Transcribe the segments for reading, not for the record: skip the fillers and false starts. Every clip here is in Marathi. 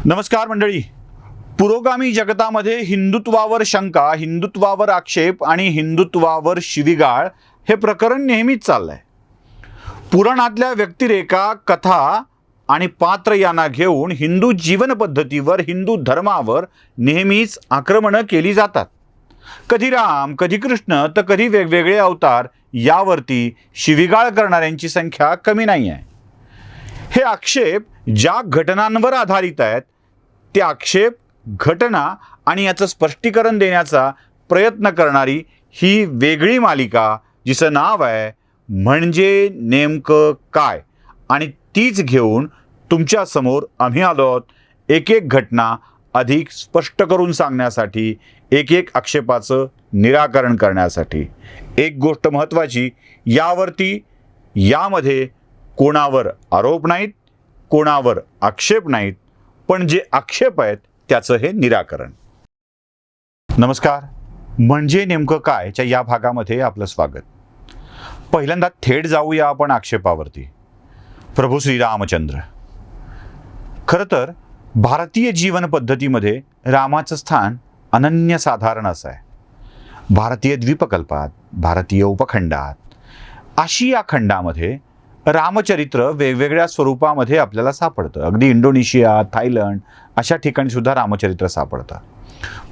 नमस्कार मंडळी. पुरोगामी जगतामध्ये हिंदुत्वावर शंका, हिंदुत्वावर आक्षेप आणि हिंदुत्वावर शिवीगाळ हे प्रकरण नेहमीच चाललंय. पुराणातल्या व्यक्तिरेखा, कथा आणि पात्र यांना घेऊन हिंदू जीवन पद्धतीवर, हिंदू धर्मावर नेहमीच आक्रमणं केली जातात. कधी राम, कधी कृष्ण, तर कधी वेगवेगळे अवतार यावरती शिवीगाळ करणाऱ्यांची संख्या कमी नाही आहे. हे आक्षेप ज्या घटनांवर आधारित आहेत ते आक्षेप, घटना आणि याचं स्पष्टीकरण देण्याचा प्रयत्न करणारी ही वेगळी मालिका, जिचं नाव आहे म्हणजे नेमकं काय, आणि तीच घेऊन तुमच्या समोर आम्ही आलो आहोत. एक एक घटना अधिक स्पष्ट करून सांगण्यासाठी, एक एक आक्षेपाचं निराकरण करण्यासाठी. एक गोष्ट महत्त्वाची, यामध्ये कोणावर आरोप नाहीत, कोणावर आक्षेप नाहीत, पण जे आक्षेप आहेत त्याचं हे निराकरण. नमस्कार. म्हणजे नेमकं कायच्या या भागामध्ये आपलं स्वागत. पहिल्यांदा थेट जाऊया आपण आक्षेपावरती. प्रभू श्रीरामचंद्र. खरं तर भारतीय जीवन पद्धतीमध्ये रामाचं स्थान अनन्यसाधारण असं आहे. भारतीय द्वीपकल्पात, भारतीय उपखंडात, आशिया खंडामध्ये रामचरित्र वेगवेगळ्या स्वरूपामध्ये आपल्याला सापडतं. अगदी इंडोनेशिया, थायलंड अशा ठिकाणी सुद्धा रामचरित्र सापडतं.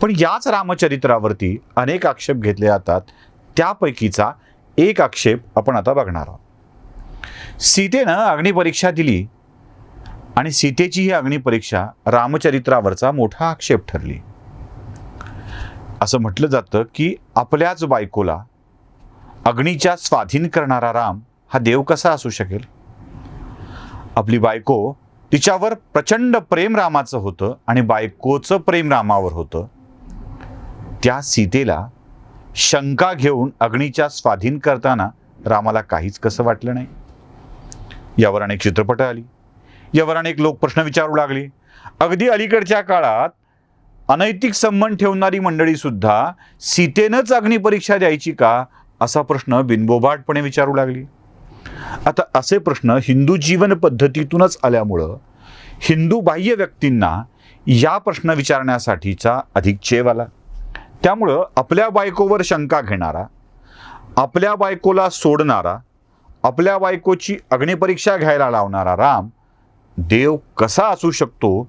पण याच रामचरित्रावरती अनेक आक्षेप घेतले जातात. त्यापैकीचा एक आक्षेप आपण आता बघणार आहोत. सीतेनं अग्निपरीक्षा दिली आणि सीतेची ही अग्निपरीक्षा रामचरित्रावरचा मोठा आक्षेप ठरली. असं म्हटलं जातं की आपल्याच बायकोला अग्नीच्या स्वाधीन करणारा राम हा देव कसा असू शकेल. आपली बायको, तिच्यावर प्रचंड प्रेम रामाचं होतं आणि बायकोचं प्रेम रामावर होतं. त्या सीतेला शंका घेऊन अग्नीच्या स्वाधीन करताना रामाला काहीच कसं वाटलं नाही. यावर अनेक चित्रपट आली, यावर अनेक लोक प्रश्न विचारू लागली. अगदी अलीकडच्या काळात अनैतिक संबंध ठेवणारी मंडळी सुद्धा सीतेनंच अग्निपरीक्षा द्यायची का असा प्रश्न बिनबोभाटपणे विचारू लागली. आता असे प्रश्न हिंदू जीवन पद्धतीतूनच आल्यामुळं हिंदू बाह्य व्यक्तींना या प्रश्न विचारण्यासाठीचा अधिक चेव आला. त्यामुळं आपल्या बायकोवर शंका घेणारा, आपल्या बायकोला सोडणारा, आपल्या बायकोची अग्निपरीक्षा घ्यायला लावणारा राम देव कसा असू शकतो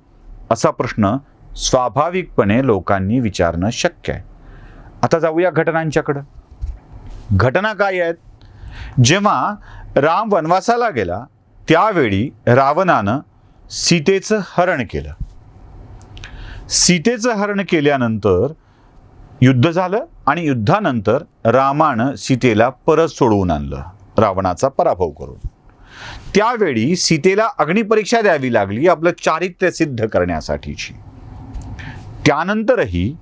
असा प्रश्न स्वाभाविकपणे लोकांनी विचारणं शक्य आहे. आता जाऊया घटनांच्याकडं. घटना काय आहेत? जेव्हा राम वनवासाला गेला त्यावेळी रावणानं सीतेचं हरण केलं. सीतेचं हरण केल्यानंतर युद्ध झालं आणि युद्धानंतर रामानं सीतेला परत सोडवून आणलं, रावणाचा पराभव करून. त्यावेळी सीतेला अग्निपरीक्षा द्यावी लागली आपलं चारित्र्य सिद्ध करण्यासाठीची. त्यानंतरही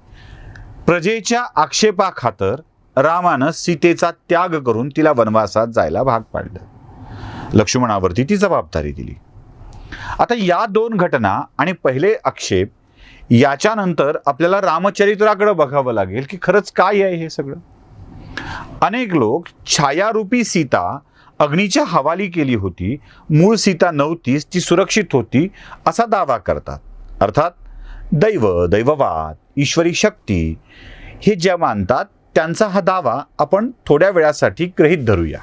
प्रजेच्या आक्षेपाखातर रामानं सीतेचा त्याग करून तिला वनवासात जायला भाग पाडलं. लक्ष्मणावरती ती जबाबदारी दिली. आता या दोन घटना आणि पहिले आक्षेप याच्यानंतर आपल्याला रामचरित्राकडे बघावं लागेल की खरंच काय आहे हे सगळं. अनेक लोक छायारूपी सीता अग्नीच्या हवाली केली होती, मूळ सीता नव्हतीच, ती सुरक्षित होती असा दावा करतात. अर्थात दैव, दैववाद, ईश्वरी शक्ती हे ज्या मानतात त्यांचा हा दावा आपण थोड्या वेळासाठी गृहीत धरूया,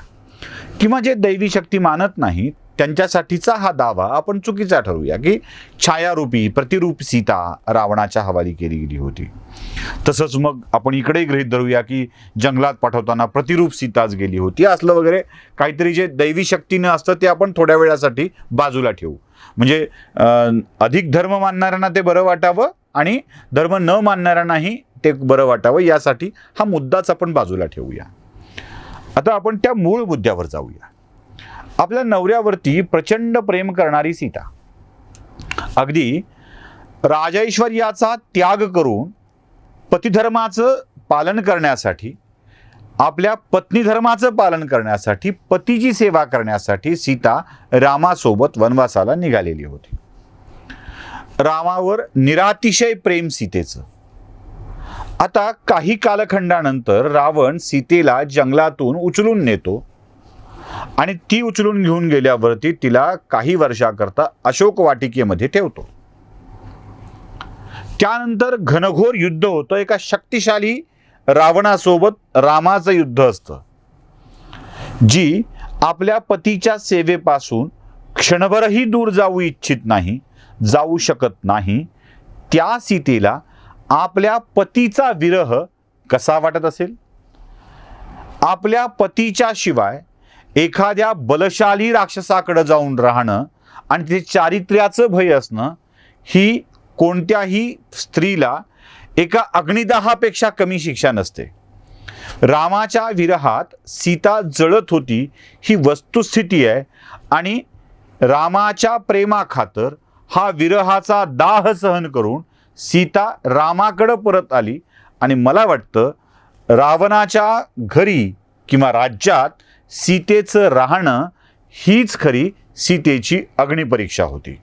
किंवा जे दैवी शक्ती मानत नाहीत त्यांच्यासाठीचा हा दावा आपण चुकीचा ठरवूया की छायारूपी, प्रतिरूप सीता रावणाच्या हवाली केली गेली होती. तसंच मग आपण इकडेही गृहीत धरूया की जंगलात पाठवताना प्रतिरूप सीताच गेली होती. असलं वगैरे काहीतरी जे दैवी शक्तीनं असतं ते आपण थोड्या वेळासाठी बाजूला ठेवू, म्हणजे अधिक धर्म मानणाऱ्यांना ते बरं वाटावं आणि धर्म न मानणाऱ्यांनाही ते बरं वाटावं, यासाठी हा मुद्दाच आपण बाजूला ठेवूया. आता आपण त्या मूळ मुद्द्यावर जाऊया. आपल्या नवऱ्यावरती प्रचंड प्रेम करणारी सीता अगदी राजैश्वर्याचा त्याग करून पतिधर्माचं पालन करण्यासाठी, आपल्या पत्नी धर्माचं पालन करण्यासाठी, पतीची सेवा करण्यासाठी सीता रामासोबत वनवासाला निघालेली होती. रामावर निरातिशय प्रेम सीतेचं. आता काही कालखंडानंतर रावण सीतेला जंगलातून उचलून नेतो आणि ती उचलून घेऊन गेल्यावरती तिला काही वर्षाकरता अशोक वाटिकेमध्ये ठेवतो. त्यानंतर घनघोर युद्ध होतं. एका शक्तिशाली रावणासोबत रामाचं युद्ध असतं. जी आपल्या पतीच्या सेवेपासून क्षणभरही दूर जाऊ इच्छित नाही, जाऊ शकत नाही, त्या सीतेला आपल्या पतीचा विरह कसा वाटत असेल? आपल्या पतीच्या शिवाय एखाद्या बलशाली राक्षसाकडे जाऊन राहणं आणि ते चारित्र्याचं भय असणं ही कोणत्याही स्त्रीला एका अग्निदाहापेक्षा कमी शिक्षा नसते. रामाच्या विरहात सीता जळत होती ही वस्तुस्थिती आहे आणि रामाच्या प्रेमाखातर हा विरहाचा दाह सहन करून सीता रामाकडे परत आली. आणि मला वाटतं रावणाच्या घरी किंवा राज्यात सीतेचं राहणं हीच खरी सीतेची अग्निपरीक्षा होती.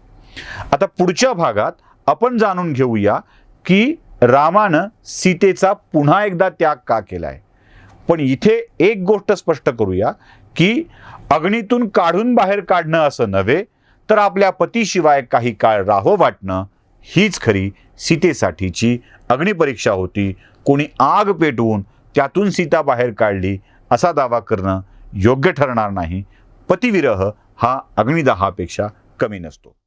आता पुढच्या भागात आपण जाणून घेऊया की रामानं सीतेचा पुन्हा एकदा त्याग का केलाय. पण इथे एक गोष्ट स्पष्ट करूया की अग्नीतून काढून बाहेर काढणं असं नव्हे, तर आपल्या पतीशिवाय काही काळ राहावं वाटणं हीच खरी सीतेसाठीची अग्निपरीक्षा होती. कोणी आग पेटवून त्यातून सीता बाहेर काढली असा दावा करणं योग्य ठरणार नाही. पतिविरह हा अग्निदाहापेक्षा कमी नसतो.